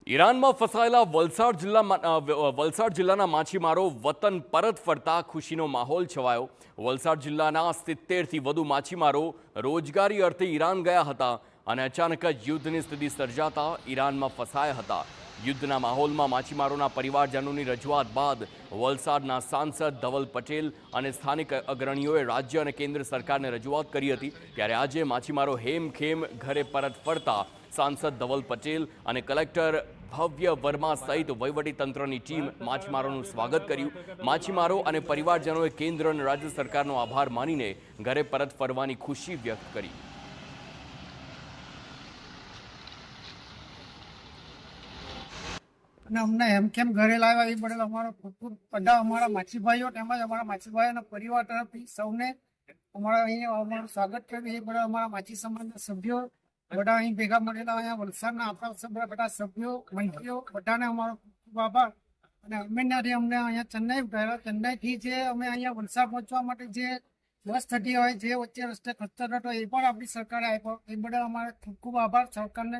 ઈરાનમાં ફસાયેલા વલસાડ જિલ્લાના માછીમારો વતન પરત ફરતા ખુશીનો માહોલ છવાયો। વલસાડ જિલ્લાના 70થી વધુ માછીમારો રોજગારી અર્થે ઈરાન ગયા હતા અને અચાનક જ યુદ્ધની સ્થિતિ સર્જાતા ઈરાનમાં ફસાયા હતા। યુદ્ધના માહોલમાં માછીમારોના પરિવારજનોની રજૂઆત બાદ વલસાડના સાંસદ ધવલ પટેલ અને સ્થાનિક અગ્રણીઓએ રાજ્ય અને કેન્દ્ર સરકારને રજૂઆત કરી હતી। ત્યારે આજે માછીમારો હેમખેમ ઘરે પરત ફરતા સાંસદ ધવલ પટેલ અને કલેક્ટર ભવ્ય વર્મા સહિત વહીવટીતંત્રની ટીમ માછીમારોનું સ્વાગત કર્યું। માછીમારો અને પરિવારજનોએ કેન્દ્ર અને રાજ્ય સરકારનો આભાર માનીને ઘરે પરત ફરવાની ખુશી વ્યક્ત કરી। અને અમને હેમખેમ ઘરે લાવ્યા એ બદલ અમારો ખૂબ ખૂબ બધા અમારા માછીભાઈઓ તેમજ અમારા માછીભાઈઓના પરિવાર તરફથી સૌને અમારા અહીંયા અમારું સ્વાગત કર્યું એ બદલ અમારા માછી સમાજના સભ્યો બધા અહીં ભેગા મળેલા અહીંયા વલસાડના આપણા બધા સભ્યો મંત્રીઓ બધાને અમારો ખૂબ ખૂબ આભાર। અને અમેનાથી અમને અહીંયા ચેન્નાઈ ઉઠાવ્યા। ચેન્નાઈથી જે અમે અહીંયા વલસાડ પહોંચવા માટે જે બસ થતી હોય જે વચ્ચે રસ્તે ખર્ચો થતો એ પણ આપણી સરકારે આપ્યો એ બદલ અમારે ખૂબ ખૂબ આભાર સરકારને।